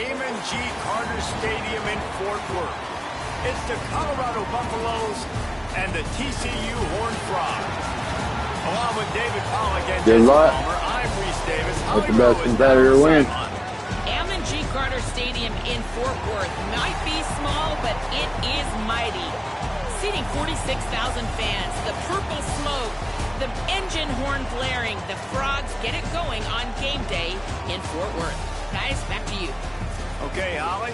Amon G. Carter Stadium in Fort Worth. It's the Colorado Buffaloes and the TCU Horned Frogs. Along with David Pollack and Jesse Palmer, I'm Reese Davis. Let the best competitor win. Amon G. Carter Stadium in Fort Worth might be small, but it is mighty. Seating 46,000 fans, the purple smoke, the engine horn blaring, the Frogs get it going on game day in Fort Worth. Guys, back to you. Okay, Holly.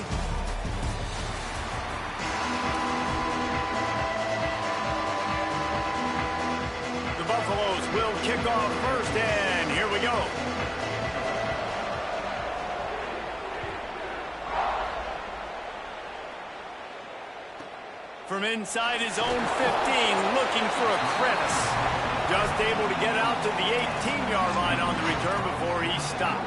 The Buffaloes will kick off first, and here we go. From inside his own 15, looking for a crevice. Just able to get out to the 18-yard line on the return before he stopped.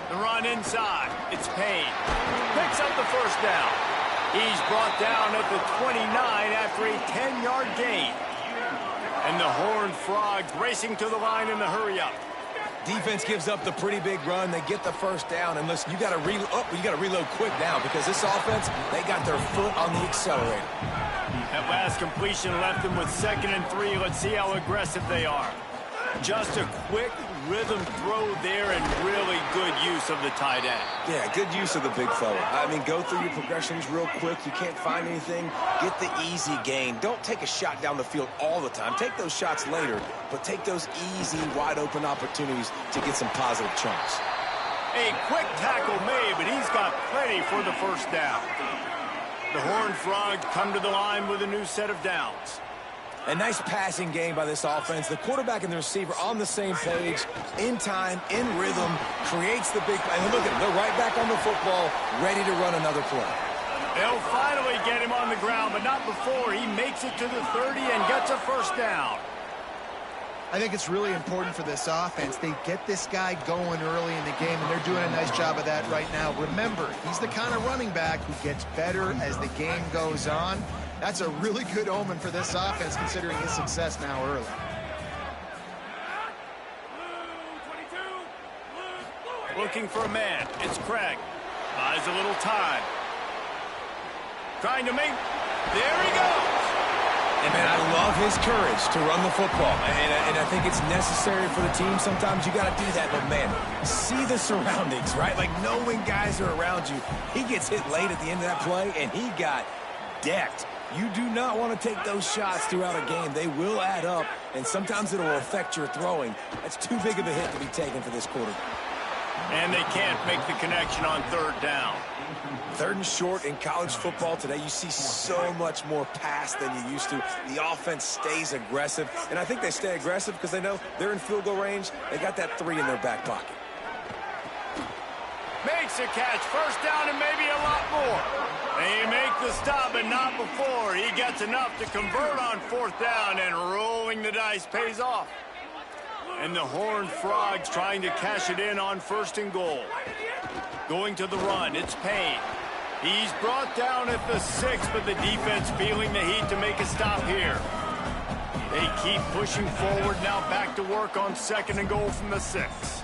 The run inside. It's Payne. Picks up the first down. He's brought down at the 29 after a 10-yard gain. And the Horned Frogs racing to the line in the hurry-up. Defense gives up the pretty big run. They get the first down. And listen, you got to reload quick now because this offense, they got their foot on the accelerator. That last completion left them with 2nd and 3. Let's see how aggressive they are. Just a quick rhythm throw there and really good use of the tight end. Yeah, good use of the big fella. I mean, go through your progressions real quick. You can't find anything. Get the easy gain. Don't take a shot down the field all the time. Take those shots later, but take those easy, wide-open opportunities to get some positive chunks. A quick tackle made, but he's got plenty for the first down. The Horned Frogs come to the line with a new set of downs. A nice passing game by this offense. The quarterback and the receiver on the same page, in time, in rhythm, creates the big play. And look at them, they're right back on the football, ready to run another play. They'll finally get him on the ground, but not before he makes it to the 30 and gets a first down. I think it's really important for this offense. They get this guy going early in the game, and they're doing a nice job of that right now. Remember, he's the kind of running back who gets better as the game goes on. That's a really good omen for this offense, considering his success now early. Looking for a man. It's Craig. Buys a little time. Trying to make... There he goes! And, man, I love his courage to run the football. And I think it's necessary for the team. Sometimes you got to do that. But, man, see the surroundings, right? Like, knowing guys are around you. He gets hit late at the end of that play, and he got decked. You do not want to take those shots throughout a game. They will add up, and sometimes it will affect your throwing. That's too big of a hit to be taken for this quarterback. And they can't make the connection on 3rd down. 3rd and short in college football today, you see so much more pass than you used to. The offense stays aggressive, and I think they stay aggressive because they know they're in field goal range. They got that 3 in their back pocket. Makes a catch, first down and maybe a lot more. They make the stop, but not before. He gets enough to convert on 4th down, and rolling the dice pays off. And the Horned Frogs trying to cash it in on 1st and goal. Going to the run, it's Payne. He's brought down at the 6, but the defense feeling the heat to make a stop here. They keep pushing forward, now back to work on 2nd and goal from the 6.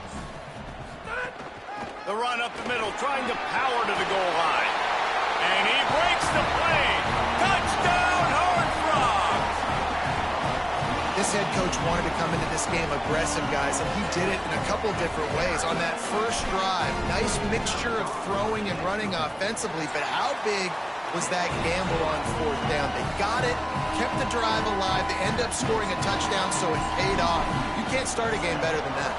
The run up the middle, trying to power to the goal line. And he breaks the play. Touchdown, Horned Frogs! This head coach wanted to come into this game aggressive, guys, and he did it in a couple different ways. On that first drive, nice mixture of throwing and running offensively, but how big was that gamble on 4th down? They got it, kept the drive alive, they end up scoring a touchdown, so it paid off. You can't start a game better than that.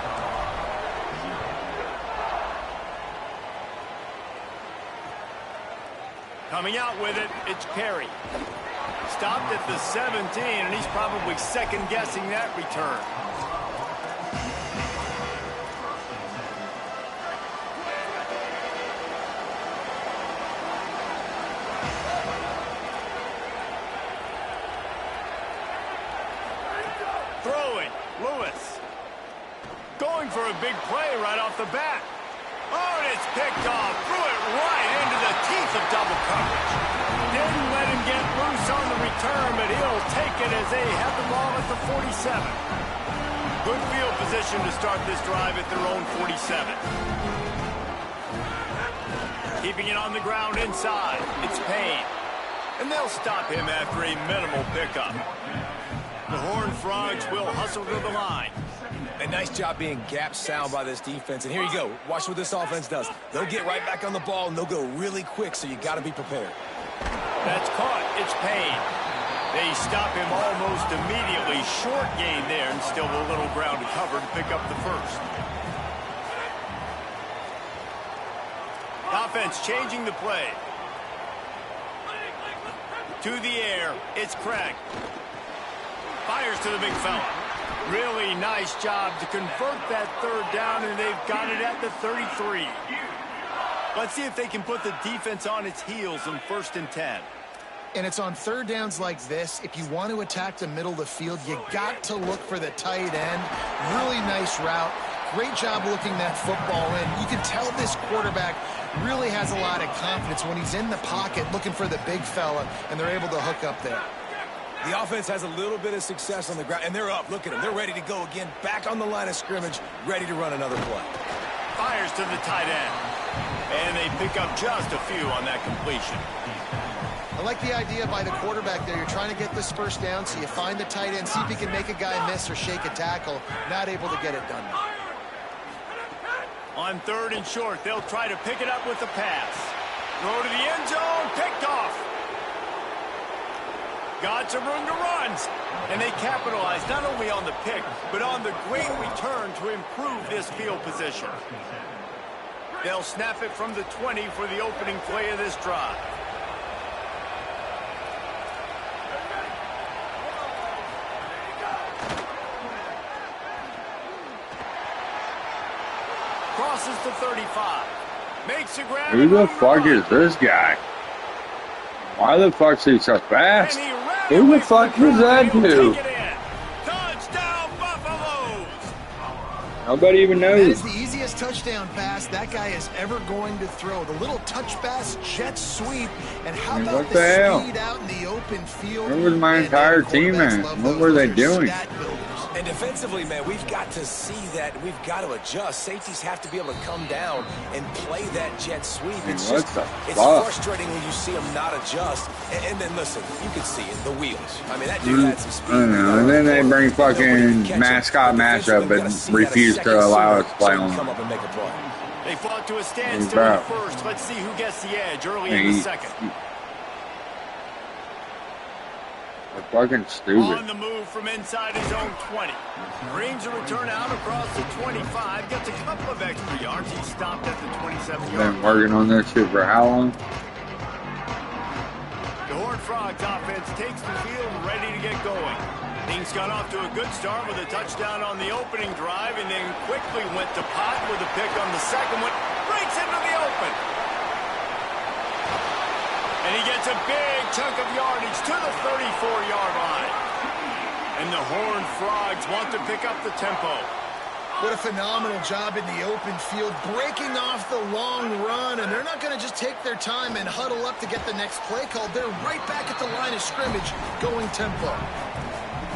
Coming out with it, it's Perry. Stopped at the 17, and he's probably second-guessing that return. Throwing, Lewis. going for a big play right off the bat. Oh, and it's picked off. Threw it right into the teeth of double coverage. Didn't let him get loose on the return, but he'll take it as they have the ball at the 47. Good field position to start this drive at their own 47. Keeping it on the ground inside. It's Payne. And they'll stop him after a minimal pickup. The Horned Frogs will hustle to the line. A nice job being gap sound by this defense. And here you go. Watch what this offense does. They'll get right back on the ball, and they'll go really quick, so you got to be prepared. That's caught. It's Payne. They stop him almost immediately. Short gain there, and still a little ground to cover to pick up the first. Offense changing the play. To the air, it's Craig. Fires to the big fella. Really nice job to convert that third down, and they've got it at the 33. Let's see if they can put the defense on its heels in 1st and 10. And it's on third downs like this. If you want to attack the middle of the field, you got to look for the tight end. Really nice route. Great job looking that football in. You can tell this quarterback really has a lot of confidence when he's in the pocket looking for the big fella, and they're able to hook up there. The offense has a little bit of success on the ground, and they're up. Look at them. They're ready to go again. Back on the line of scrimmage, ready to run another play. Fires to the tight end. And they pick up just a few on that completion. I like the idea by the quarterback there. You're trying to get this first down, so you find the tight end, see if he can make a guy miss or shake a tackle. Not able to get it done. On 3rd and short, they'll try to pick it up with the pass. Throw to the end zone, picked off. Got some room to run. And they capitalize not only on the pick, but on the great return to improve this field position. They'll snap it from the 20 for the opening play of this drive. Crosses the 35. Makes a grab. Who the fuck is this guy? Why the fuck is he so fast? Who the fuck was that dude? Touchdown, Buffaloes! Nobody even That knows. is the easiest touchdown pass that guy is ever going to throw. The little touch pass, jet sweep, and how about What the the hell? speed out in the open field? Where was my entire team at? What were they doing? And defensively, man, we've got to see that. We've got to adjust. Safeties have to be able to come down and play that jet sweep. It's What just, the it's fuck? frustrating when you see them not adjust. And then, listen, you can see it, the wheels. I mean, that dude had some speed. I don't know. And then they bring fucking mascot matchup and refuse to allow us to play on Come them. up and make a play. They fought to a standstill Bro. in the first. Let's see who gets the edge early in the second. They're fucking On stupid. the move from inside his own 20. Brings a return out across the 25. Gets a couple of extra yards. He stopped at the 27-yard Been line. working on this shit for how long? The Horned Frogs offense takes the field ready to get going. Things got off to a good start with a touchdown on the opening drive and then quickly went to pot with a pick on the second one. Breaks into the open. And he gets a big chunk of yardage to the 34-yard line. And the Horned Frogs want to pick up the tempo. What a phenomenal job in the open field, breaking off the long run, and they're not going to just take their time and huddle up to get the next play called. They're right back at the line of scrimmage, going tempo.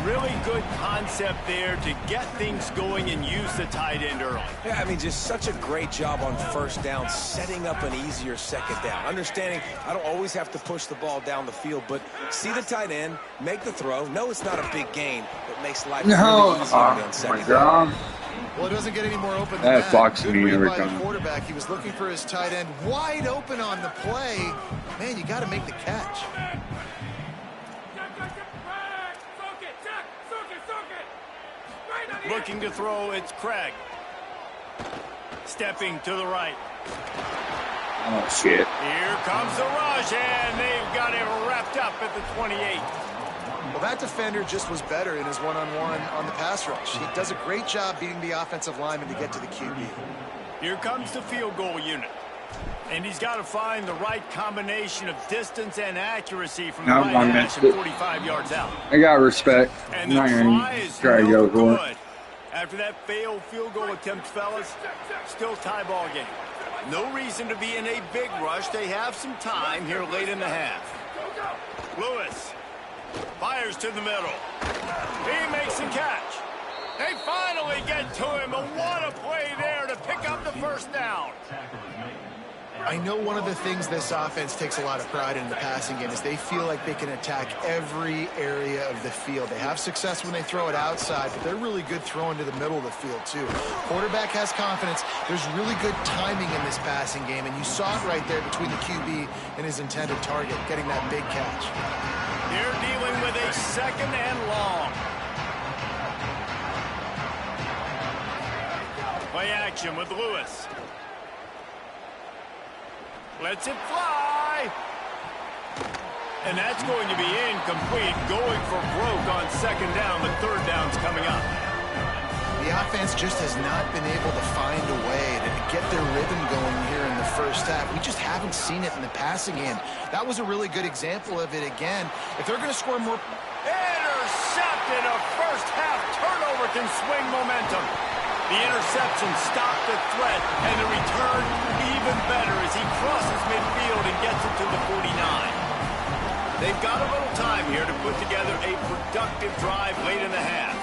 Really good concept there to get things going and use the tight end early. Yeah, I mean, just such a great job on first down, setting up an easier second down. Understanding I don't always have to push the ball down the field, but see the tight end, make the throw. No, it's not a big gain, but makes life No. really easy on Oh second my down. god. Well, it doesn't get any more open than That that. fucks Good me read every by time. the quarterback. He was looking for his tight end wide open on the play. Man, you got to make the catch. Looking to throw, it's Craig. Stepping to the right. Oh shit. Here comes the rush, and they've got him wrapped up at the 28. Well, that defender just was better in his one-on-one on the pass rush. He does a great job beating the offensive lineman to get to the QB. Here comes the field goal unit. And he's got to find the right combination of distance and accuracy from the No, right I hash missed and it. 45 yards out. I got respect. And I'm the not try gonna is try to no go for good. it. After that failed field goal attempt, fellas, still tie ball game. No reason to be in a big rush. They have some time here late in the half. Lewis fires to the middle. He makes the catch. They finally get to him, but what a play there to pick up the first down. I know one of the things this offense takes a lot of pride in the passing game is they feel like they can attack every area of the field. They have success when they throw it outside, but they're really good throwing to the middle of the field, too. Quarterback has confidence. There's really good timing in this passing game, and you saw it right there between the QB and his intended target, getting that big catch. They're dealing with a second and long. Play action with Lewis. Lets it fly. And that's going to be incomplete. Going for broke on second down. The third down's coming up. The offense just has not been able to find a way to get their rhythm going here in the first half. We just haven't seen it in the passing game. That was a really good example of it again. If they're going to score more... Intercepted. A first half turnover can swing momentum. The interception stopped the threat, and the return even better as he crosses midfield and gets it to the 49. They've got a little time here to put together a productive drive late in the half.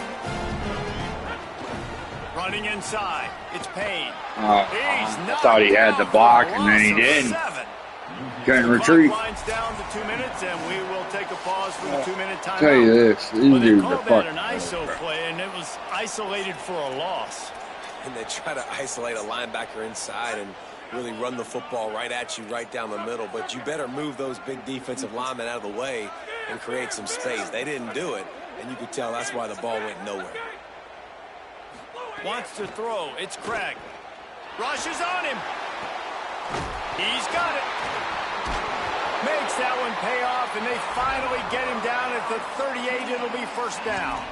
Running inside, it's Payne. I thought he had the block, and then he didn't. Couldn't retreat. Lines down to 2 minutes, and we will take a pause for the 2-minute timeout. Tell you this, these dudes are fucking. An ISO play, and it was isolated for a loss. And they try to isolate a linebacker inside and really run the football right at you, right down the middle. But you better move those big defensive linemen out of the way and create some space. They didn't do it, and you could tell that's why the ball went nowhere. Wants to throw. It's Craig. Rushes on him. He's got it. Makes that one pay off, and they finally get him down at the 38. It'll be first down.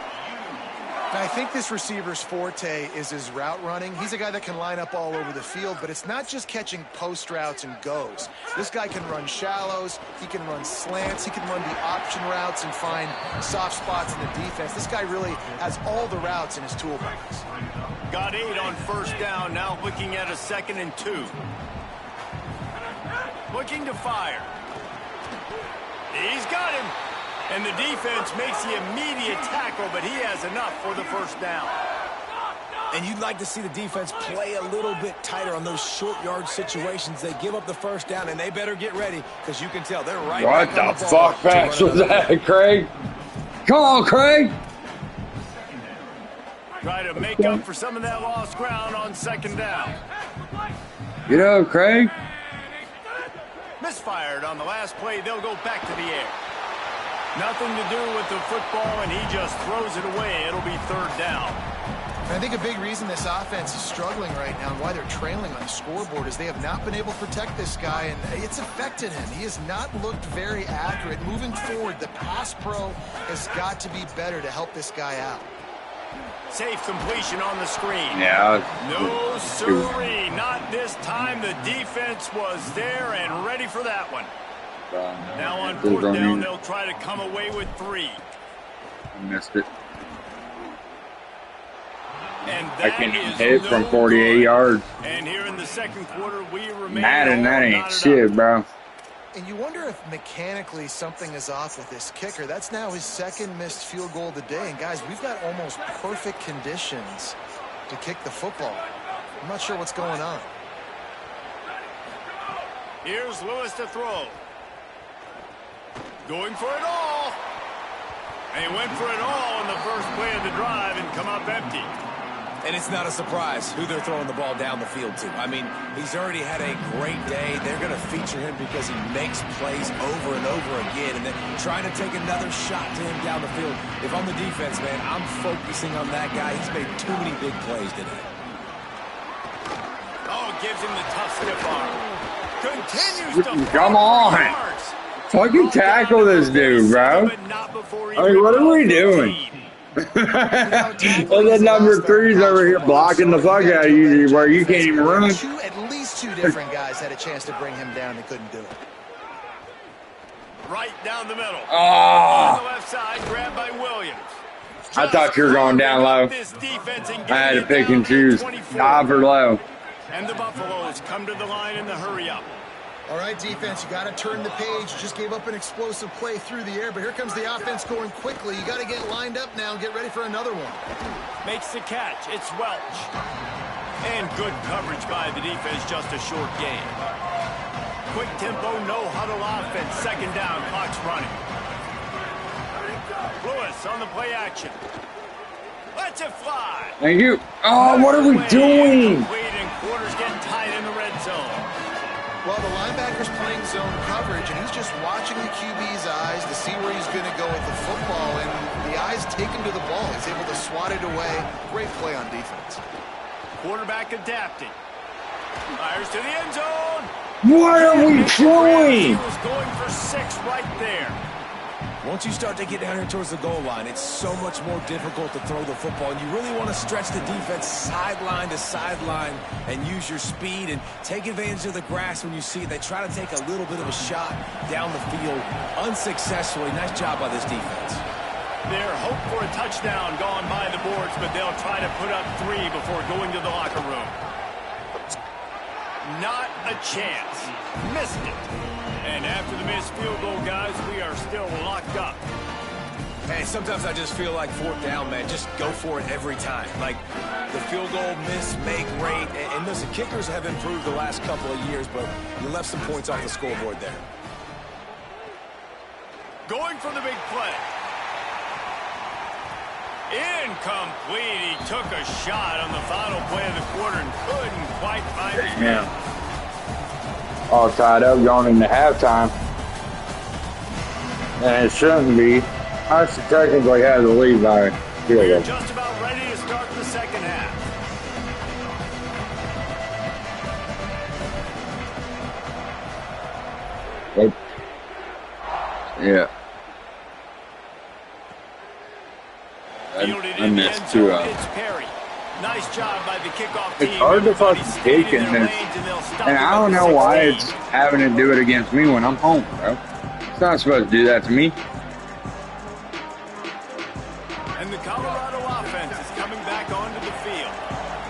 I think this receiver's forte is his route running. He's a guy that can line up all over the field, but it's not just catching post routes and goes. This guy can run shallows, he can run slants, he can run the option routes and find soft spots in the defense. This guy really has all the routes in his toolbox. Got 8 on first down, now looking at a 2nd and 2. Looking to fire. He's got him. And the defense makes the immediate tackle, but he has enough for the first down. And you'd like to see the defense play a little bit tighter on those short yard situations. They give up the first down, and they better get ready because you can tell they're right back on the ball. What the fuck pass was that, Craig? Come on, Craig. Try to make up for some of that lost ground on second down. Get up, Craig. Misfired on the last play. They'll go back to the air. Nothing to do with the football, and he just throws it away. It'll be third down. I think a big reason this offense is struggling right now and why they're trailing on the scoreboard is they have not been able to protect this guy, and it's affected him. He has not looked very accurate. Moving forward, the pass pro has got to be better to help this guy out. Safe completion on the screen. Yeah. No, sirree. Not this time. The defense was there and ready for that one. Now on fourth down, they'll try to come away with 3. I missed it. And I can hit from 48 yards. And here in the second quarter, we remain. Madden, that ain't shit, bro. And you wonder if mechanically something is off with this kicker. That's now his 2nd missed field goal of the day. And guys, we've got almost perfect conditions to kick the football. I'm not sure what's going on. Here's Lewis to throw. Going for it all. And he went for it all in the first play of the drive and come up empty. And it's not a surprise who they're throwing the ball down the field to. I mean, he's already had a great day. They're going to feature him because he makes plays over and over again. And then trying to take another shot to him down the field. If I'm the defense, man, I'm focusing on that guy. He's made too many big plays today. Oh, gives him the tough stiff arm. Continues to come on. Fucking tackle this dude, bro. I mean, what are we doing? And then number 3's over here blocking the fuck out of you where you can't even run. At least 2 different guys had a chance to bring him down and couldn't do it. Right down the middle. Oh. On the left side, grabbed by Williams. I thought you were going down low. I had to pick and choose. Dive or low. And the Buffaloes come to the line in the hurry-up. All right, defense, you got to turn the page. You just gave up an explosive play through the air, but here comes the offense going quickly. You got to get lined up now and get ready for another one. Makes the catch. It's Welch. And good coverage by the defense, just a short gain. Quick tempo, no huddle offense. Second down, clock's running. Lewis on the play action. Lets it fly. Thank you. Oh, what are we doing? And quarters getting tight in the red zone. Well, the linebacker's playing zone coverage, and he's just watching the QB's eyes to see where he's going to go with the football, and the eyes take him to the ball. He's able to swat it away. Great play on defense. Quarterback adapting. Fires to the end zone. What are we doing? He was going for 6 right there. Once you start to get down here towards the goal line, it's so much more difficult to throw the football, and you really want to stretch the defense sideline to sideline and use your speed and take advantage of the grass when you see it. They try to take a little bit of a shot down the field unsuccessfully. Nice job by this defense. Their hope for a touchdown gone by the boards, but they'll try to put up 3 before going to the locker room. Not a chance. Missed it. And after the missed field goal, guys, we are still locked up. Hey, sometimes I just feel like 4th down, man. Just go for it every time. Like the field goal miss, make rate. And listen, kickers have improved the last couple of years, but you left some points off the scoreboard there. Going for the big play. Incomplete. He took a shot on the final play of the quarter and couldn't quite find his man. All tied up going into halftime. And it shouldn't be. I should technically have the lead by field We're goal. just about ready to start the second half. Yep. Yeah. I missed 2 out. It's Perry. Nice job by the kickoff team. It's hard to fucking take in this. And I don't know why it's having to do it against me when I'm home, bro. It's not supposed to do that to me. And the Colorado offense is coming back onto the field.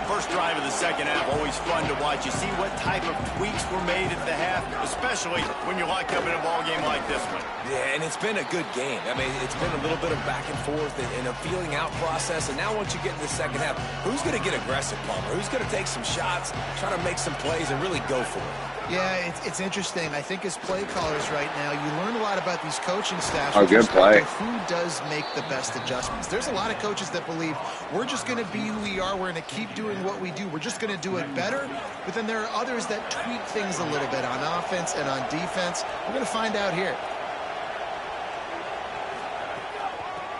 First drive of the second half, always fun to watch. You see what type of tweaks were made at the half, especially when you're locked up in a ball game like this one. Yeah, and it's been a good game. I mean, it's been a little bit of back and forth and a feeling out process. And now once you get in the second half, who's going to get aggressive, Palmer? Who's going to take some shots, try to make some plays, and really go for it? Yeah, it's interesting. I think as play callers right now, you learn a lot about these coaching staffs. Oh, good play. Who does make the best adjustments? There's a lot of coaches that believe we're just going to be who we are. We're going to keep doing what we do. We're just going to do it better. But then there are others that tweak things a little bit on offense and on defense. We're going to find out here.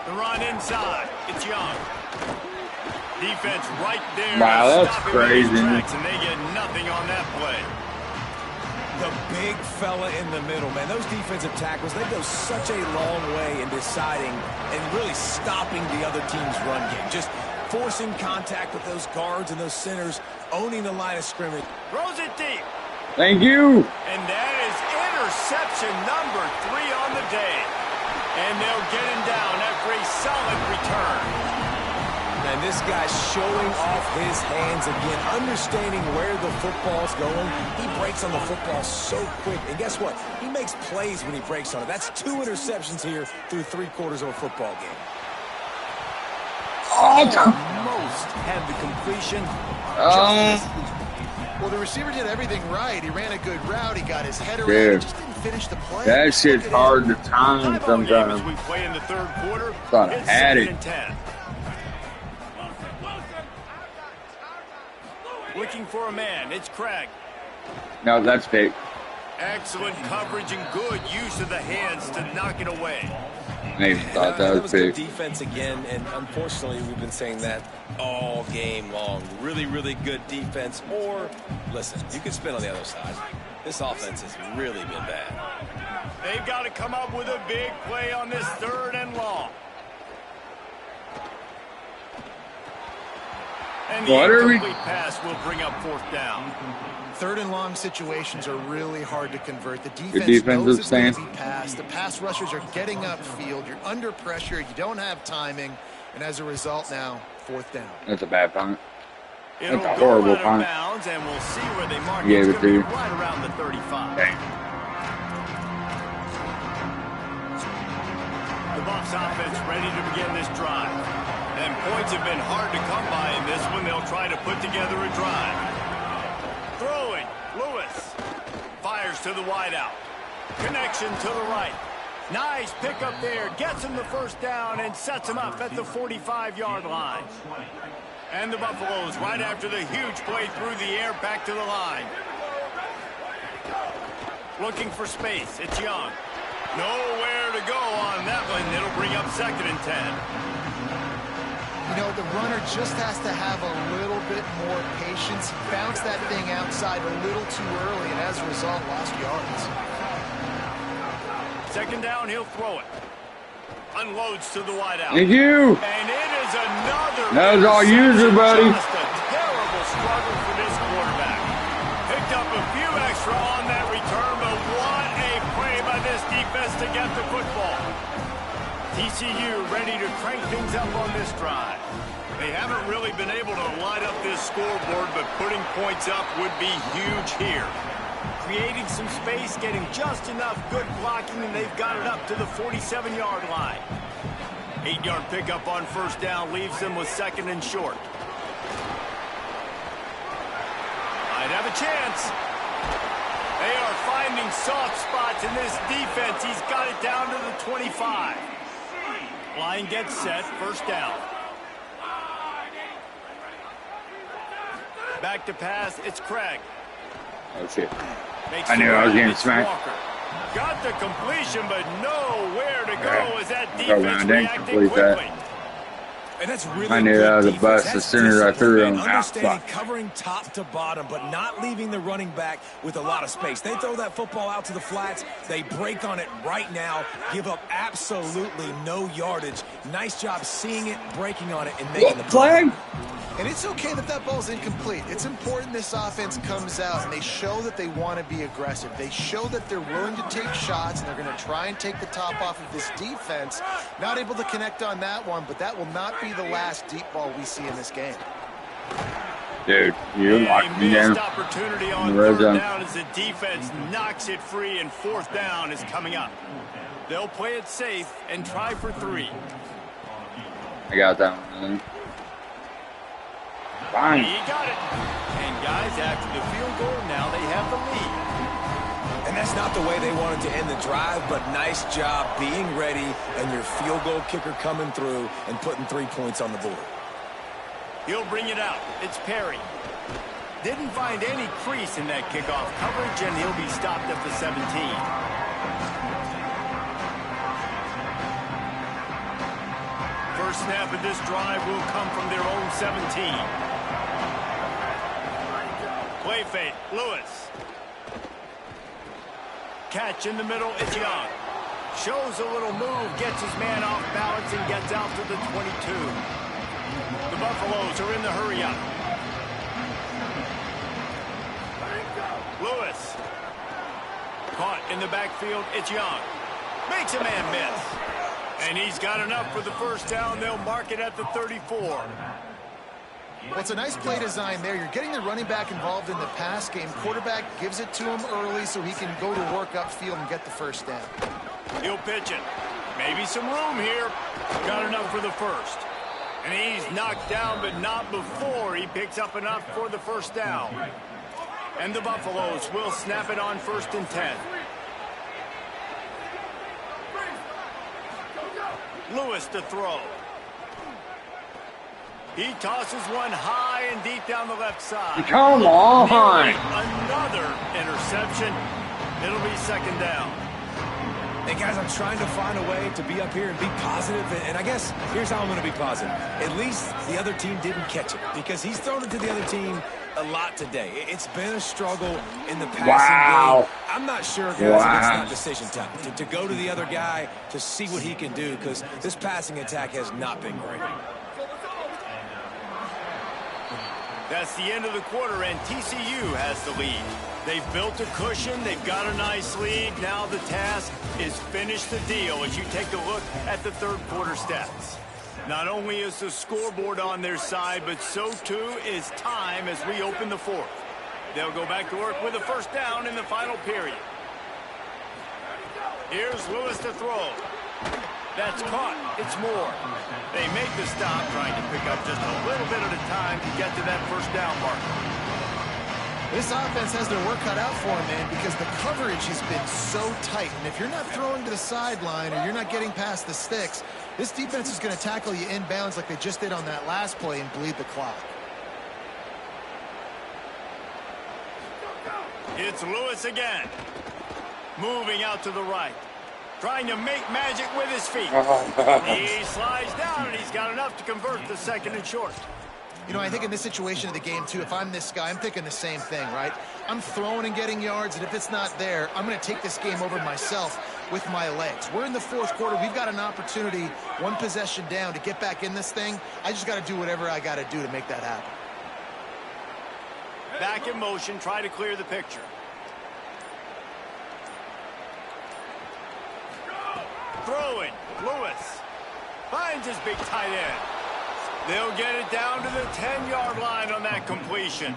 The run inside. It's Young. Defense right there. Wow, that's crazy. And they get nothing on that play. The big fella in the middle, man. Those defensive tackles, they go such a long way in deciding and really stopping the other team's run game. Just forcing contact with those guards and those centers, owning the line of scrimmage. Throws it deep. Thank you. And that is interception number 3 on the day. And they'll get him down after a solid return. And this guy's showing off his hands again, understanding where the football's going. He breaks on the football so quick. And guess what? He makes plays when he breaks on it. That's 2 interceptions here through 3/4 of a football game. Almost had the completion. Well, the receiver did everything right. He ran a good route. He got his head around. Yeah. He just didn't finish the play. That shit's hard to time sometimes. We play in the third quarter. Thought I It's had 2nd it. and 10. Looking for a man. It's Craig. No, that's fake. Excellent coverage and good use of the hands to knock it away. Maybe thought that was good fake. defense again, and unfortunately, we've been saying that all game long. Really, really good defense. Or, listen, you could spin on the other side. This offense has really been bad. They've got to come up with a big play on this 3rd and long. And the incomplete pass will bring up 4th down. 3rd and long situations are really hard to convert. The defense defensive knows it's going stance. to be passed. The pass rushers are getting upfield. You're under pressure. You don't have timing. And as a result now, 4th down. That's a bad punt. It'll That's a go horrible out of punt. bounds, and we'll see where they mark Gave it. it to you. Right around the 35. Dang. The Bucs offense ready to begin this drive. And points have been hard to come by in this one. They'll try to put together a drive. Throwing. Lewis. Fires to the wideout. Connection to the right. Nice pickup there. Gets him the first down and sets him up at the 45-yard line. And the Buffaloes right after the huge play through the air back to the line. Looking for space. It's Young. Nowhere to go on that one. It'll bring up 2nd and 10. You know, the runner just has to have a little bit more patience. Bounce that thing outside a little too early, and as a result, lost yards. 2nd down, he'll throw it. Unloads to the wideout. Thank you. And it is another. That was all user, buddy. Just a terrible struggle for this quarterback. Picked up a few extra on that return, but what a play by this defense to get the football. TCU ready to crank things up on this drive. They haven't really been able to light up this scoreboard, but putting points up would be huge here. Creating some space, getting just enough good blocking, and they've got it up to the 47-yard line. 8-yard pickup on 1st down leaves them with 2nd and short. Might have a chance. They are finding soft spots in this defense. He's got it down to the 25. Line gets set, 1st down. Back to pass, it's Craig. Oh, shit. Makes I knew I was getting smacked. Walker. Got the completion, but nowhere to go as that Go defense around and reacted complete that. quickly. And that's really I knew that was a bust as soon as I threw it on the Understanding outside. covering top to bottom, but not leaving the running back with a lot of space. They throw that football out to the flats. They break on it right now, give up absolutely no yardage. Nice job seeing it, breaking on it, and making the Flag? And it's okay that that ball's incomplete. It's important this offense comes out and they show that they want to be aggressive. They show that they're willing to take shots and they're going to try and take the top off of this defense. Not able to connect on that one, but that will not be the last deep ball we see in this game. Dude, you locked me down. Opportunity on The red 3rd zone. down as the defense knocks it free, and 4th down is coming up. They'll play it safe and try for 3. I got that one. Fine. He got it. And guys, after the field goal, now they have the lead. And that's not the way they wanted to end the drive, but nice job being ready and your field goal kicker coming through and putting 3 points on the board. He'll bring it out. It's Perry. Didn't find any crease in that kickoff coverage, and he'll be stopped at the 17. First snap of this drive will come from their own 17. Play fake, Lewis. Catch in the middle, it's Young. Shows a little move, gets his man off balance, and gets out to the 22. The Buffaloes are in the hurry-up. Lewis. Caught in the backfield, it's Young. Makes a man miss. And he's got enough for the first down. They'll mark it at the 34. Well, it's a nice play design there. You're getting the running back involved in the pass game. Quarterback gives it to him early so he can go to work upfield and get the first down. He'll pitch it. Maybe some room here. Got enough for the first. And he's knocked down, but not before he picks up enough for the first down. And the Buffaloes will snap it on 1st and 10. Lewis to throw. He tosses one high and deep down the left side. Come on. Another interception. It'll be 2nd down. Hey, guys, I'm trying to find a way to be up here and be positive, and I guess here's how I'm going to be positive. At least the other team didn't catch it, because he's thrown it to the other team a lot today. It's been a struggle in the passing game. I'm not sure, guys, if it's not decision time. To go to the other guy to see what he can do, because this passing attack has not been great. That's the end of the quarter, and TCU has the lead. They've built a cushion. They've got a nice lead. Now the task is finish the deal as you take a look at the 3rd quarter stats. Not only is the scoreboard on their side, but so too is time as we open the fourth. They'll go back to work with a first down in the final period. Here's Lewis to throw. That's caught. It's Moore. They make the stop, trying to pick up just a little bit at a time to get to that first down marker. This offense has their work cut out for them, man, because the coverage has been so tight. And if you're not throwing to the sideline or you're not getting past the sticks, this defense is going to tackle you inbounds like they just did on that last play and bleed the clock. It's Lewis again. Moving out to the right. Trying to make magic with his feet. He slides down, and he's got enough to convert the second and short. You know, I think in this situation of the game, too, if I'm this guy, I'm thinking the same thing, right? I'm throwing and getting yards, and if it's not there, I'm going to take this game over myself with my legs. We're in the fourth quarter. We've got an opportunity, one possession down, to get back in this thing. I just got to do whatever I got to do to make that happen. Back in motion, try to clear the picture. Throwing, Lewis finds his big tight end. They'll get it down to the 10-yard line on that completion.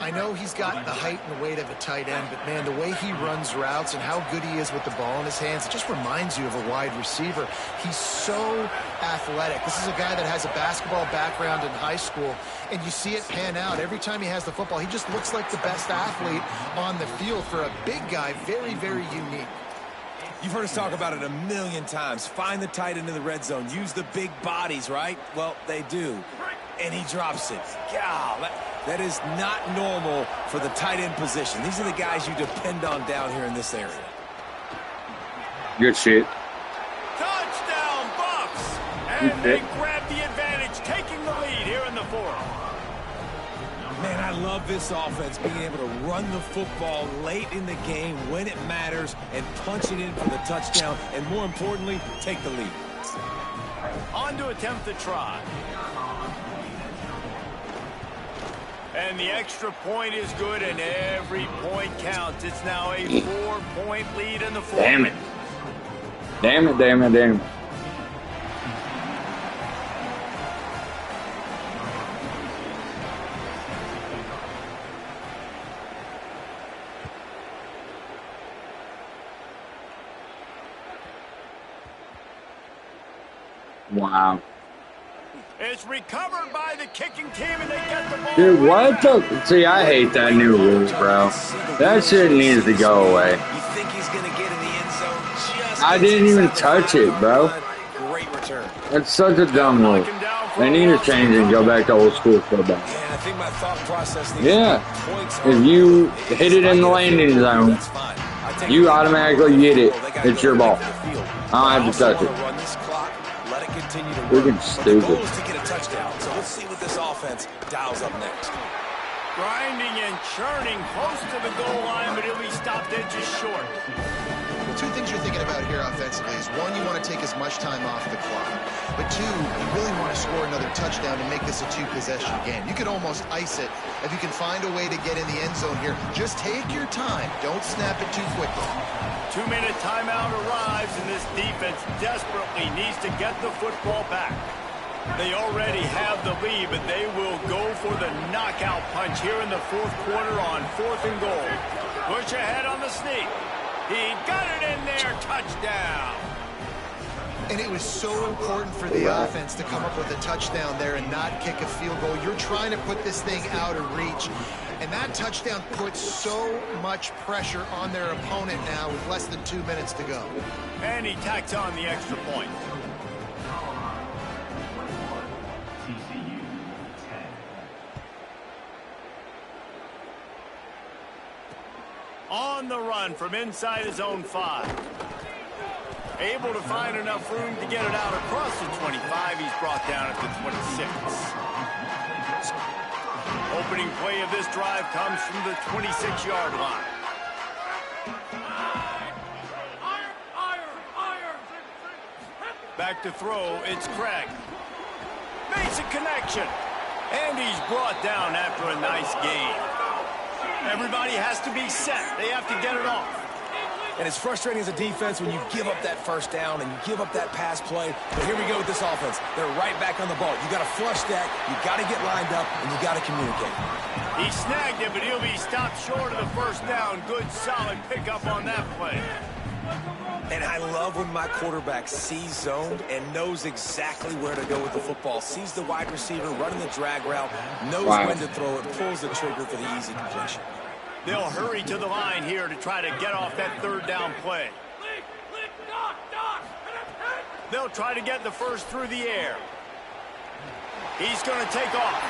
I know he's got the height and the weight of a tight end, but, man, the way he runs routes and how good he is with the ball in his hands, it just reminds you of a wide receiver. He's so athletic. This is a guy that has a basketball background in high school, and you see it pan out. Every time he has the football, he just looks like the best athlete on the field. For a big guy, very, very unique. You've heard us talk about it a million times. Find the tight end in the red zone. Use the big bodies, right? Well, they do. And he drops it. God, that is not normal for the tight end position. These are the guys you depend on down here in this area. Good shit. Touchdown, Bucks! And they grab the advantage, taking the lead here in the fourth. Man, I love this offense, being able to run the football late in the game when it matters and punch it in for the touchdown, and more importantly, take the lead. On to attempt the try. And the extra point is good, and every point counts. It's now a 4-point lead in the fourth. Damn it. Damn it, damn it, damn it. Wow. It's recovered by the kicking team, and they get the ball. Dude, what the? See, I hate that new rule, bro. That shit needs to go away. You think he's going to get in the end zone? Just I didn't even touch it, bro. Great return. That's such a dumb rule. They need to change it and go back to old school football. Yeah, I think my thought process needs If you hit it in the landing zone, you automatically get it. It's your ball. I don't have to touch it. Freaking stupid. The goal is to get a touchdown, so let's see what this offense dials up next. Grinding and churning close to the goal line, but he'll be stopped dead just short. Well, two things you're thinking about here offensively is, one, you want to take as much time off the clock. But two, you really want to score another touchdown to make this a two-possession game. You could almost ice it if you can find a way to get in the end zone here. Just take your time. Don't snap it too quickly. 2-minute timeout arrives, and this defense desperately needs to get the football back. They already have the lead, but they will go for the knockout punch here in the fourth quarter on 4th and goal. Push ahead on the sneak. He got it in there. Touchdown. And it was so important for the offense to come up with a touchdown there and not kick a field goal. You're trying to put this thing out of reach. And that touchdown puts so much pressure on their opponent now with less than 2 minutes to go. And he tacks on the extra point. On the run from inside his own 5. Able to find enough room to get it out across the 25. He's brought down at the 26. Opening play of this drive comes from the 26-yard line. Back to throw, it's Craig. Makes a connection. And he's brought down after a nice gain. Everybody has to be set. They have to get it off. And it's frustrating as a defense when you give up that first down and you give up that pass play. But here we go with this offense. They're right back on the ball. You got to flush that. You got to get lined up, and you got to communicate. He snagged it, but he'll be stopped short of the first down. Good, solid pickup on that play. And I love when my quarterback sees zoned and knows exactly where to go with the football. Sees the wide receiver running the drag route, knows when to throw it, pulls the trigger for the easy completion. They'll hurry to the line here to try to get off that third down play. They'll try to get the first through the air. He's going to take off.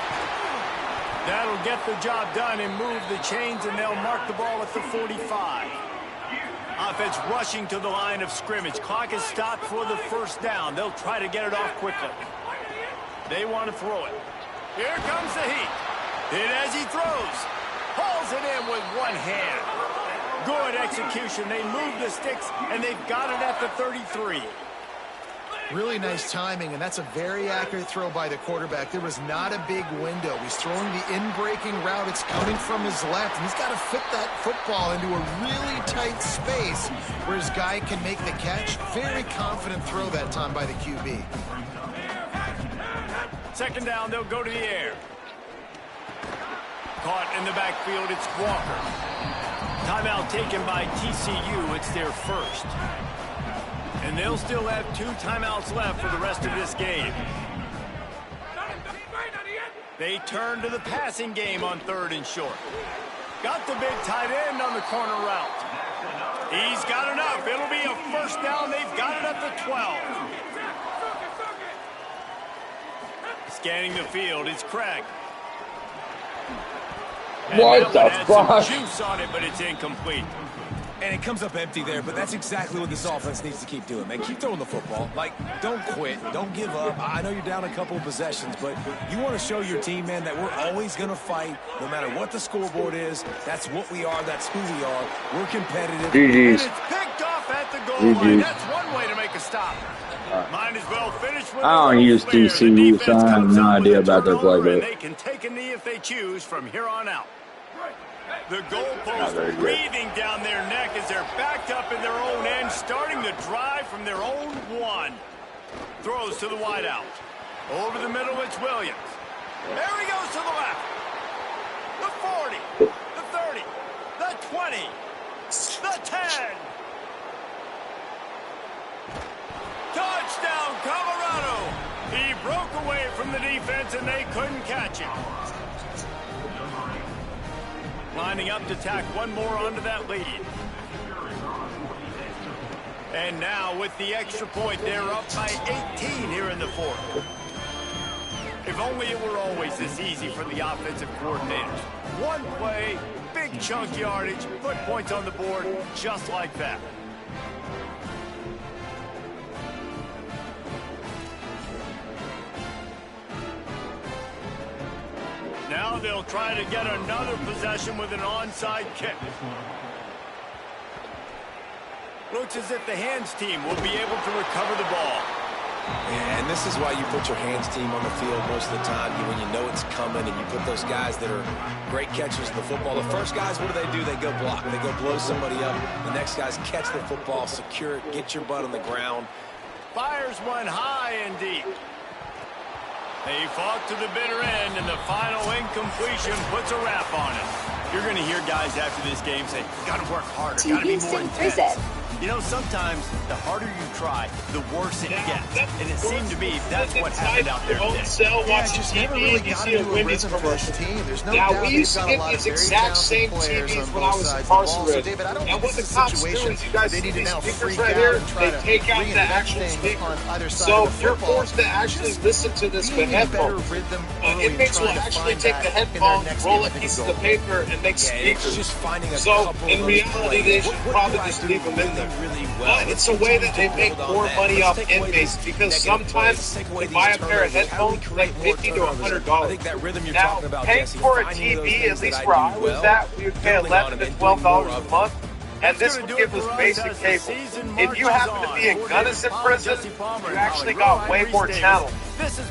That'll get the job done and move the chains, and they'll mark the ball at the 45. Offense rushing to the line of scrimmage. Clock is stopped for the first down. They'll try to get it off quickly. They want to throw it. Here comes the heat. Hit as he throws. Pulls it in with one hand. Good execution. They move the sticks, and they've got it at the 33. Really nice timing, and that's a very accurate throw by the quarterback. There was not a big window. He's throwing the in-breaking route. It's coming from his left, and he's got to fit that football into a really tight space where his guy can make the catch. Very confident throw that time by the QB. Second down, they'll go to the air. Caught in the backfield, it's Walker. Timeout taken by TCU. It's their first. And they'll still have 2 timeouts left for the rest of this game. They turn to the passing game on 3rd and short. Got the big tight end on the corner route. He's got enough. It'll be a first down. They've got it at the 12. Scanning the field, it's Craig. What the fuck? Some juice on it, but it's incomplete. And it comes up empty there, but that's exactly what this offense needs to keep doing, man. Keep throwing the football. Like, don't quit. Don't give up. I know you're down a couple of possessions, but you want to show your team, man, that we're always going to fight no matter what the scoreboard is. That's what we are. That's who we are. We're competitive. GG's. And it's picked off at the goal line. That's one way to make a stop. Might as well finish with I don't use TCU, so I have no idea about their playbook. They can take a knee if they choose from here on out. The goalpost breathing down their neck as they're backed up in their own end, starting the drive from their own 1. Throws to the wideout. Over the middle, it's Williams. There he goes to the left. The 40, the 30, the 20, the 10. Touchdown, Colorado. He broke away from the defense, and they couldn't catch him. Lining up to tack one more onto that lead. And now with the extra point, they're up by 18 here in the 4th. If only it were always this easy for the offensive coordinators. One play, big chunk yardage, put points on the board just like that. Now they'll try to get another possession with an onside kick. Looks as if the hands team will be able to recover the ball. And this is why you put your hands team on the field most of the time, when you know it's coming, and you put those guys that are great catchers of the football. The first guys, what do? They go block. They go blow somebody up. The next guys catch the football, secure it, get your butt on the ground. Fires one high and deep. They fought to the bitter end, and the final incompletion puts a wrap on it. You're going to hear guys after this game say, got to work harder, got to be more intense. You know, sometimes the harder you try, the worse it gets. And it seemed to me that's what happened out there today. Yeah, just never really got into a rhythm for this team. There's no doubt we used to get these exact same TVs when I was incarcerated. And what the cops do is, you guys see these speakers right here, they take out the actual speaker. So you're forced to actually listen to this with headphones. Inmates will actually take the headphones, roll up pieces of paper, and make speakers. So in reality, they should probably just leave them in there. But it's a way that they make more money off inmates, because sometimes they buy a pair of headphones for like $50 to $100. Now, paying for a TV, at least where I was at, we would pay $11 to $12 a month, and this would give us basic cable. If you happen to be in Gunnison prison, you actually got way more channels.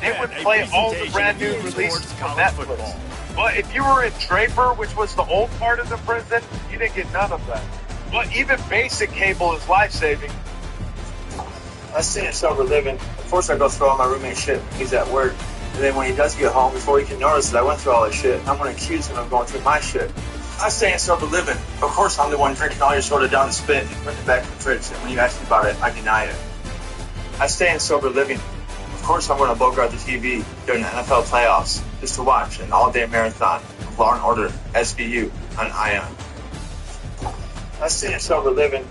They would play all the brand new releases on Netflix. But if you were in Draper, which was the old part of the prison, you didn't get none of that. But even basic cable is life-saving. I stay in sober living. Of course, I go through all my roommate's shit. He's at work. And then when he does get home, before he can notice that I went through all this shit, I'm going to accuse him of going through my shit. I stay in sober living. Of course, I'm the one drinking all your soda down the spit and putting it back in the fridge. And when you ask me about it, I deny it. I stay in sober living. Of course, I'm going to bogart the TV during the NFL playoffs just to watch an all-day marathon of Law & Order SVU on ION. I stay in sober living.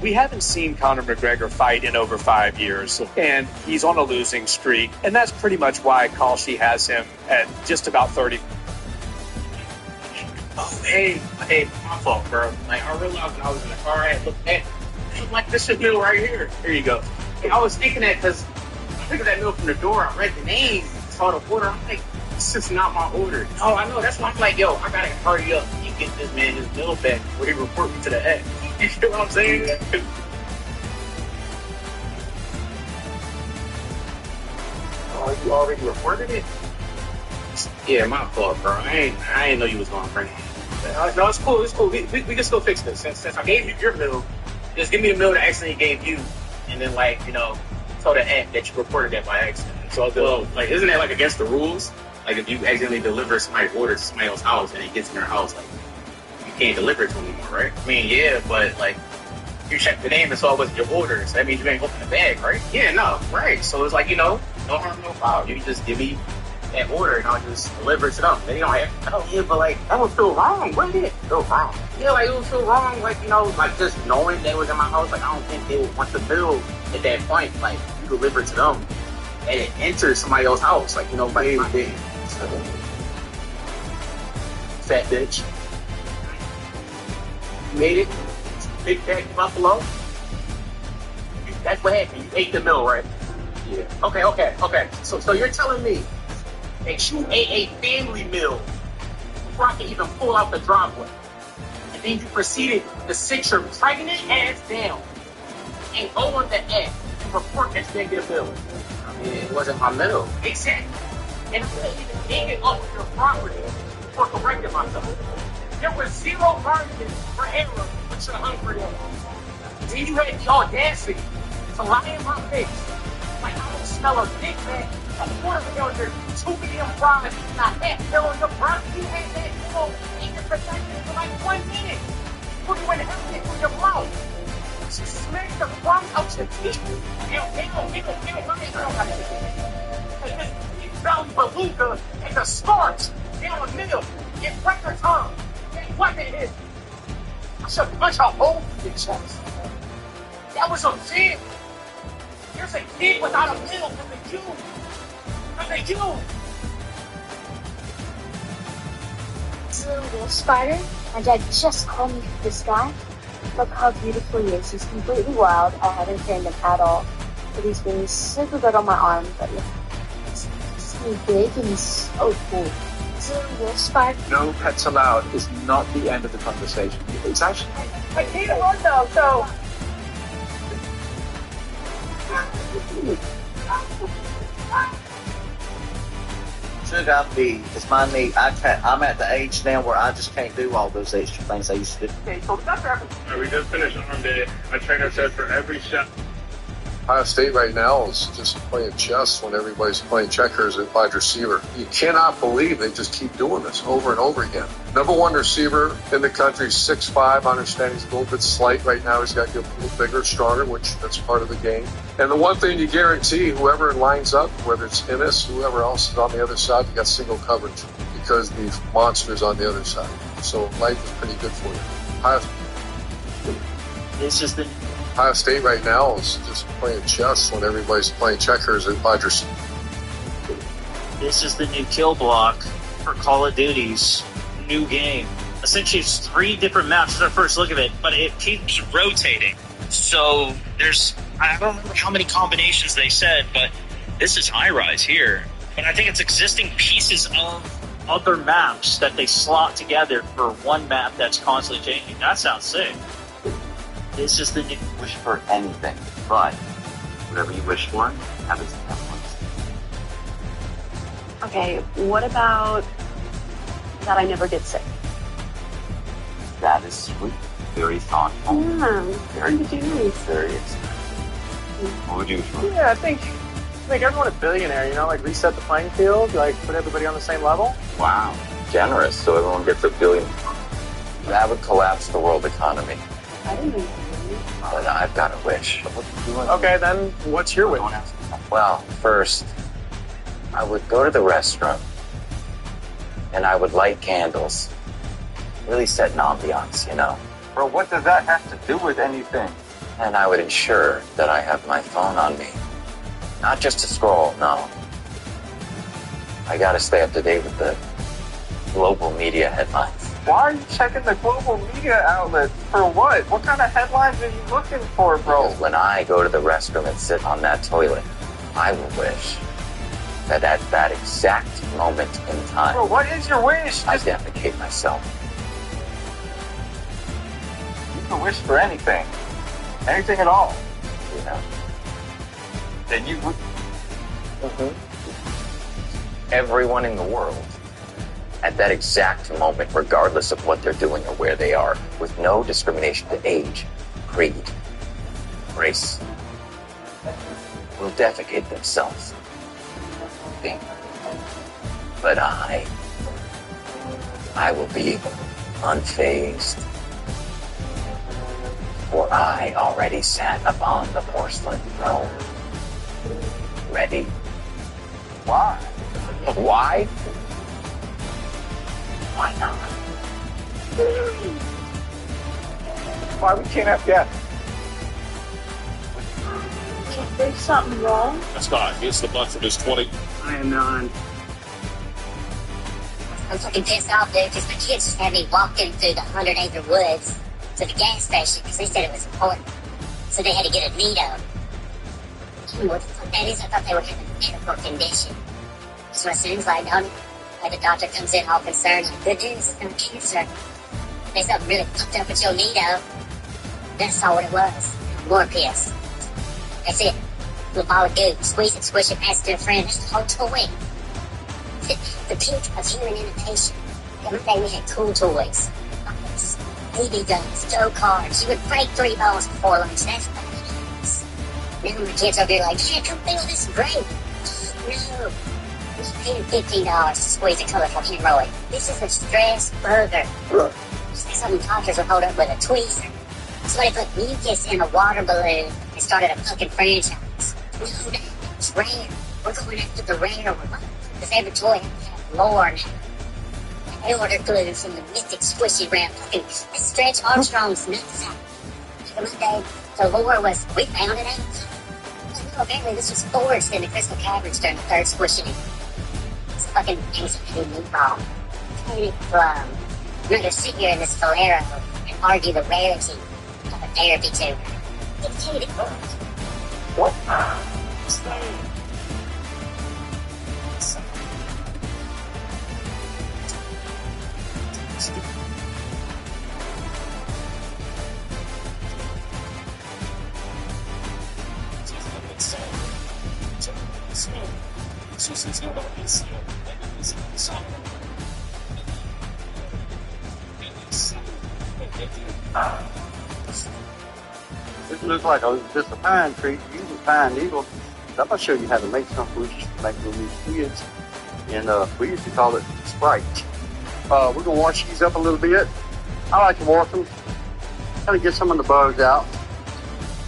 We haven't seen Conor McGregor fight in over 5 years, and he's on a losing streak, and that's pretty much why Kalshi has him at just about 30. Oh, hey, my fault, bro. Like, I realized when I was in the car, I looked at, like, this is meal right here. Here you go. And I was thinking that because I took that meal from the door, I read the name, saw the order, I'm like, this is not my order. No, I know, that's why I'm like, yo, I gotta hurry up and get this man his meal back before he report me to the head. You know what I'm saying? Oh, you already reported it? Yeah, my fault, bro. I ain't know you was going crazy. No, it's cool. It's cool. We can still fix this. Since I gave you your meal, just give me the meal that I accidentally gave you, and then tell the app that you reported that by accident. So like, isn't that like against the rules? Like if you accidentally deliver somebody's order to somebody else's house and it gets in their house, like you can't deliver it to them anymore, right? I mean, yeah, but like you checked the name and saw it wasn't your order, so that means you ain't opened the bag, right? Yeah, no, right. So it's like, no harm, no foul. You just give me that order and I'll just deliver it to them. They don't have to tell you, but like that would feel wrong, wouldn't it? Feel wrong. Yeah, like it would feel wrong, like like just knowing they was in my house. Like I don't think they would want the bill at that point. Like you deliver it to them and it enters somebody else's house. Like like my thing. Fat bitch. You made it. Big fat buffalo. That's what happened. You ate the meal, right? Yeah. Okay. So you're telling me that you ate a family meal before I can even pull out the driveway. And then you proceeded to sit your pregnant ass down and go on the app and report that you didn't get a bill. I mean, it wasn't my meal. Exactly. And I couldn't even dig it up your property before correcting myself. There was zero margin for error with your hungry ass. Then you had the audacity to lie in my face. Like I don't smell a Big Mac, a quarter pounder, 2 medium fries, and a half meal on your burger. You had that meal in your possession for like 1 minute. Put you in everything from your mouth. She smacked the crumbs out your teeth. You belly beluga and the sparks down the middle. Get record time. Get what it is. I should punch a hole in your chest. That was a kid. There's a kid without a meal from the Jew. From the Jew. This is a little spider. My dad just called me for this guy. Look how beautiful he is. He's completely wild. I haven't trained him at all. But he's been super good on my arm. But he's so big and he's so cool. This is a little spider. No pets allowed is not the end of the conversation. It's actually... I can't run though, so... Should I be? It's my need. I'm at the age now where I just can't do all those extra things I used to do. Okay, so that's happening. We just finished arm day. My trainer said for every shot. Ohio State right now is just playing chess when everybody's playing checkers at wide receiver. You cannot believe they just keep doing this over and over again. Number one receiver in the country, 6'5". I understand he's a little bit slight right now. He's got to get a little bigger, stronger, which that's part of the game. And the one thing you guarantee, whoever lines up, whether it's Ennis, whoever else is on the other side, you got single coverage because the monster's on the other side. So life is pretty good for you. It's just the Ohio State right now is just playing chess when everybody's playing checkers at wide receiver. This is the new kill block for Call of Duty's new game. Essentially, it's 3 different maps at our first look of it, but it keeps rotating. So I don't remember how many combinations they said, but this is high rise here. But I think it's existing pieces of other maps that they slot together for one map that's constantly changing. That sounds sick. This is the new wish for anything, but whatever you wish for, have it happen. Okay, what about that I never get sick? That is sweet. very thoughtful. Yeah, very serious. What would you? Yeah, I think everyone a billionaire, you know, like reset the playing field, like put everybody on the same level. Wow, generous. So everyone gets $1 billion. That would collapse the world economy. I didn't know. But I've got a wish. Okay, then what's your wish? Well, first, I would go to the restroom and I would light candles. Really set an ambiance, you know. Bro, what does that have to do with anything? And I would ensure that I have my phone on me. Not just to scroll, no. I gotta stay up to date with the global media headlines. Why are you checking the global media outlets? For what? What kind of headlines are you looking for, bro? Because when I go to the restroom and sit on that toilet, I will wish that at that exact moment in time... Bro, what is your wish? I defecate myself. You can wish for anything. Anything at all. You know? Then you would... Everyone in the world, at that exact moment, regardless of what they're doing or where they are, with no discrimination to age, creed, race, will defecate themselves. But I will be unfazed, for I already sat upon the porcelain throne, ready. Why? Why? Why not? Why we can't have gas? Is there something wrong? Scott gets the butt from his 20. I am not. I'm fucking pissed off, dude, because my kids just had me walking through the 100-acre woods to the gas station because they said it was important. So they had to get a Nito. I don't know what the fuck that is. I thought they were having a medical condition. So as soon as I know, like the doctor comes in all concerned, like, good news, it's no cancer. There's something really fucked up with your Nito. That's all what it was. More piss. That's it. Little ball of goo. Squeeze it, squish it, pass it to a friend. That's the whole toy. The peak of human innovation. Every day we had cool toys. BB guns, Joe cards. You would break 3 balls before lunch. That's what it is. Now my kids over here like, yeah, come build this great. No. We paid $15 to squeeze a colorful hemorrhoid. This is a stress burger. Some doctors would hold up with a tweezer. Somebody put mucus in a water balloon and started a fucking franchise. No, it's rare. We're going after the rare one. Because every toy has lore now. They ordered glue from the mythic squishy round fucking Stretch Armstrong's nuts out. One day, the lore was, we found it out. No, apparently this was forged in the Crystal Caverns during the third squishing. It's fucking anxiety meatball. Katie Plum. You're gonna sit here in this Valero and argue the rarity of a therapy tube. It's Katie Plum. What? This looks like just a pine tree. Use a pine needle. I'm gonna show you how to make something we used to make when we were kids, and we used to call it Sprite. We're gonna wash these up a little bit. I like to wash them, kind of get some of the bugs out.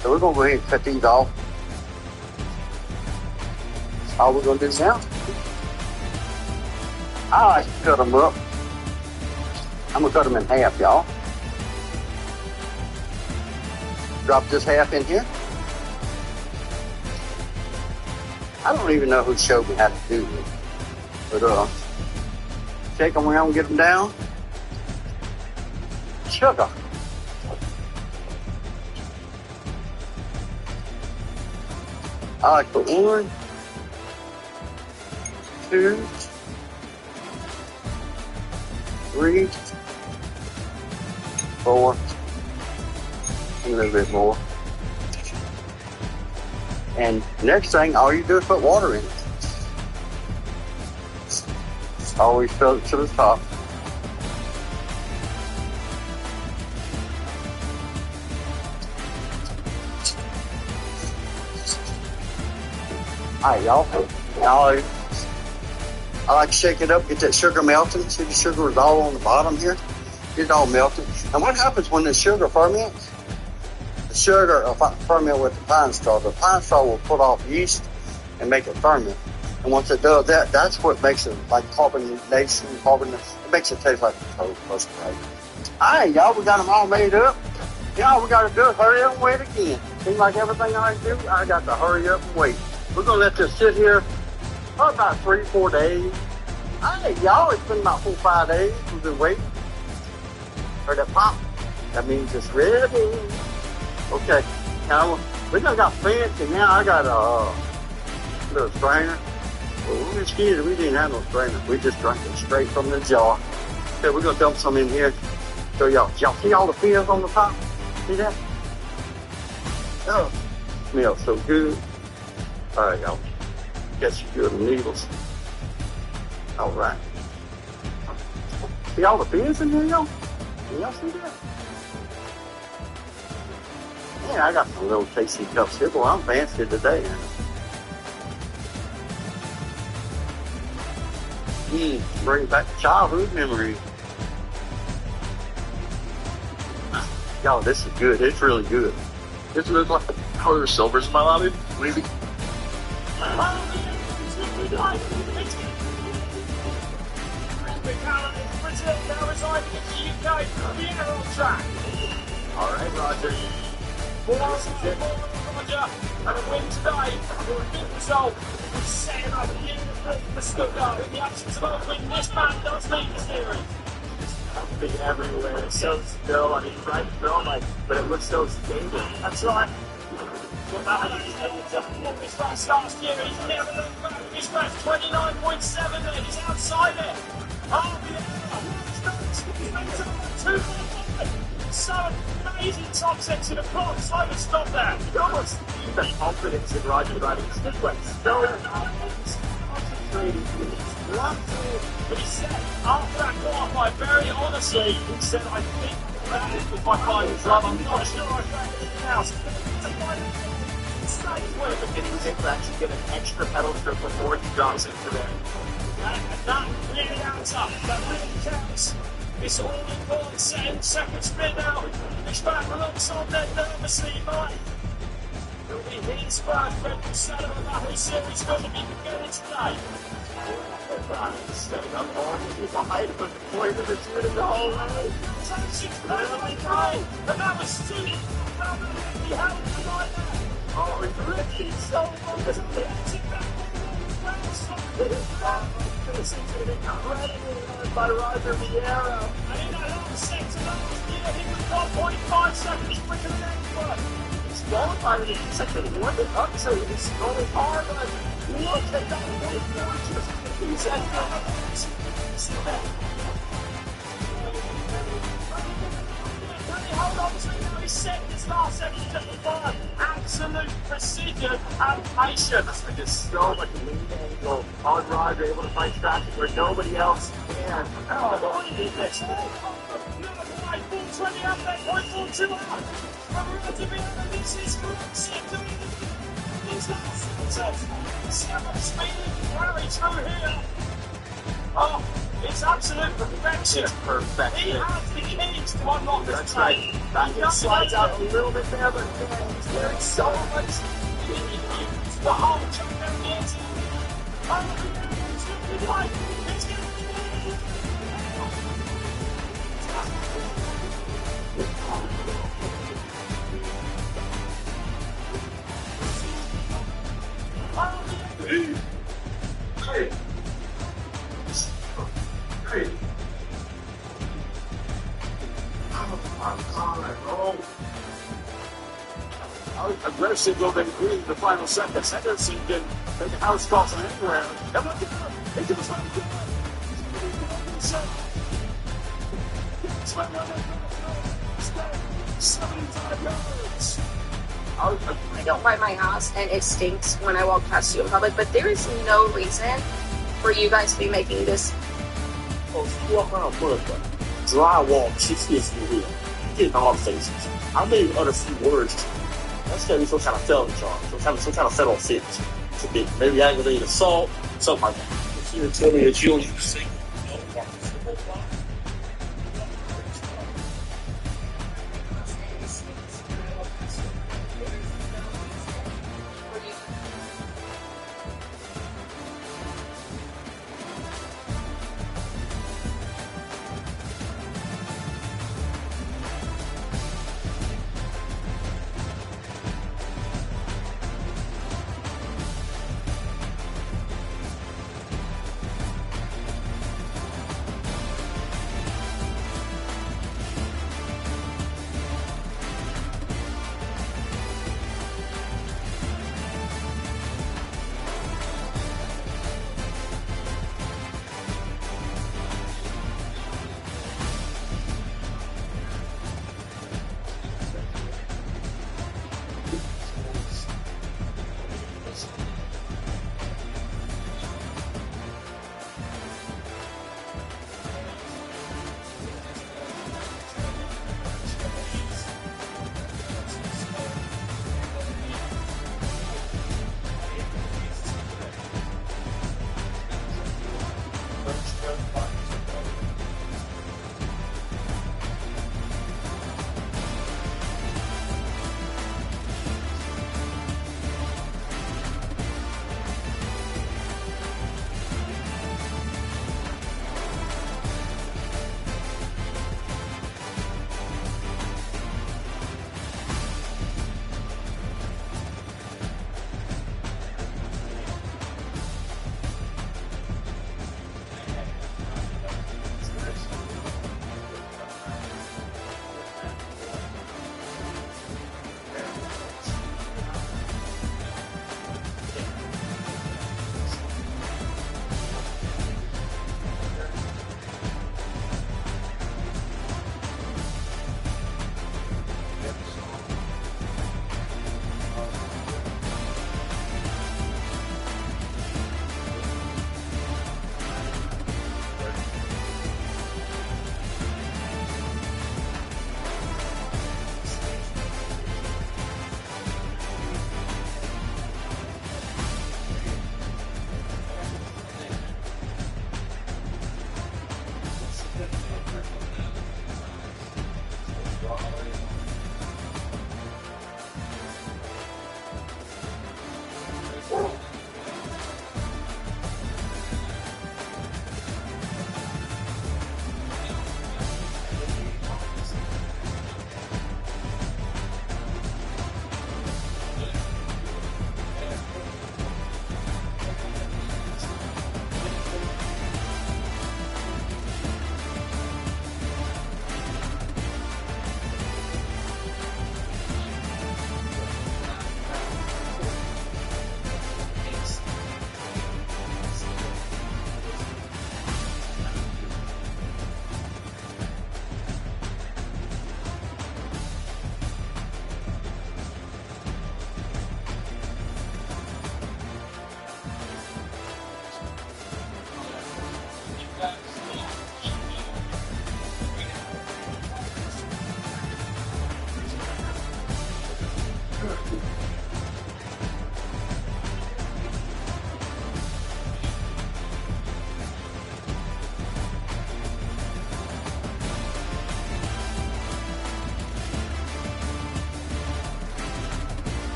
So we're gonna go ahead and cut these off. That's all we're gonna do now. I like to cut them up. I'm gonna cut them in half, y'all. Drop this half in here. I don't even know who showed me how to do this. But shake them around and get them down. Sugar. I like to put 1, 2, 3, 4, a little bit more. And next thing, all you do is put water in it. Always fill it to the top. Alright, y'all. I like to shake it up, get that sugar melting. See the sugar is all on the bottom here? Get it all melted. And what happens when the sugar ferments? The sugar will ferment with the pine straw. The pine straw will put off yeast and make it ferment. And once it does that, that's what makes it like carbonation, it makes it taste like a toast. Alright, y'all, we got them all made up. Y'all, we got to do it. Hurry up and wait again. Seems like everything I do, I got to hurry up and wait. We're going to let this sit here for about 3-4 days. Hey, y'all, it's been about 4 or 5 days. We've been waiting for the pop. That means it's ready. Okay, now we done got fancy. Now I got a little strainer. Well, when we were kids, we didn't have no strainer. We just drank it straight from the jar. Okay, we're going to dump some in here. So y'all see all the fins on the top? See that? Oh, smells so good. All right, y'all. Get some good needles. All right. See all the fins in here, y'all? Can y'all see that? Man, I got some little tasty cups here. Boy, I'm fancy today. Bring back childhood memories. Y'all, this is good. It's really good. This looks like color silvers in my lobby. Maybe. Brazil now residing in the UK. Vieira on track. All right, Roger. Roger. And a win today for a good result. We're setting up for Stuttgart in the absence of a win. This man does lead the series. Be everywhere. It's so still. I mean, right still, like, but it looks so stable. That's right. His race last year, he's never looked back. He's ranked 29.7 there. He's outside it. Oh, yeah. So amazing top section of clocks. Slow to stop there. You almost see the confidence in Roger riding stick like so concentrated. But he said, after that qualified, very honestly, he said, I think that was my final club. I'm not sure I found anything else. But getting him to actually get an extra pedal strip before he drops into there. And that really adds up. That really counts. It's all important. Second spin now. Fishback looks on there nervously. Mike. It'll be his first Red Bull Saddle and that whole series going to be beginning today. Setting up all behind him, but the point of it's winning the whole way. And that was two. He held the line there. Oh, it's really so long. This is an incredible run by Roger Vieira. And in that last sector last year, he was 1.5 seconds quicker than anyone. He's qualified in the second one up, so he's going hard. Look at that one. He's at hold on to it now. He's set this last section just before. Absolute precision and patience. There's so much lean angle on Roger, able to find traffic where nobody else can. Oh, look at this. 420 up there, 0.42 out. Roger Vieira, this is second. These last sectors. See how much speed he can carry through here. Oh, it's absolute perfection. It's perfect. He has the keys to unlock this That's right. Back slides out a little bit there, but man, he's carrying so much. The whole jump down the inside. Oh, it's going to be like, it's going to be Aggressive moving through the final seconds. Henderson didn't make a house call from anywhere. And look at him. Into the final I don't wipe my ass and it stinks when I walk past you in public, but there is no reason for you guys to be making this. 我很有不的 drywall 其实也是一个电脑 faces. I made other few words. Let's say we some kind of film jar, some kind of settle sins. to be. Maybe aggravated assault, something like that. If you tell me that you don't use a single,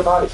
Bye.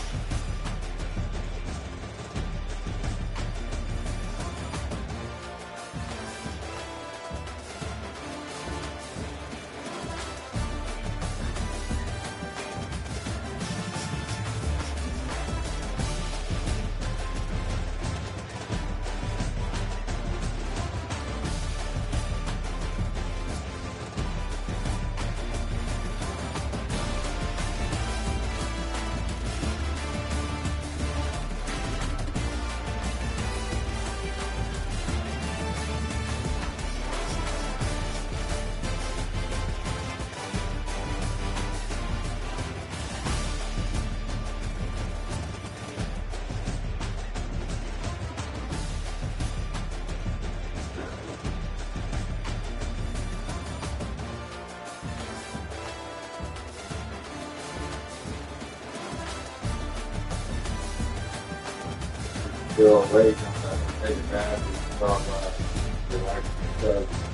Feel awake, I'm not going to take a bath from relaxing yourself.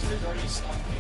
There's already stuff.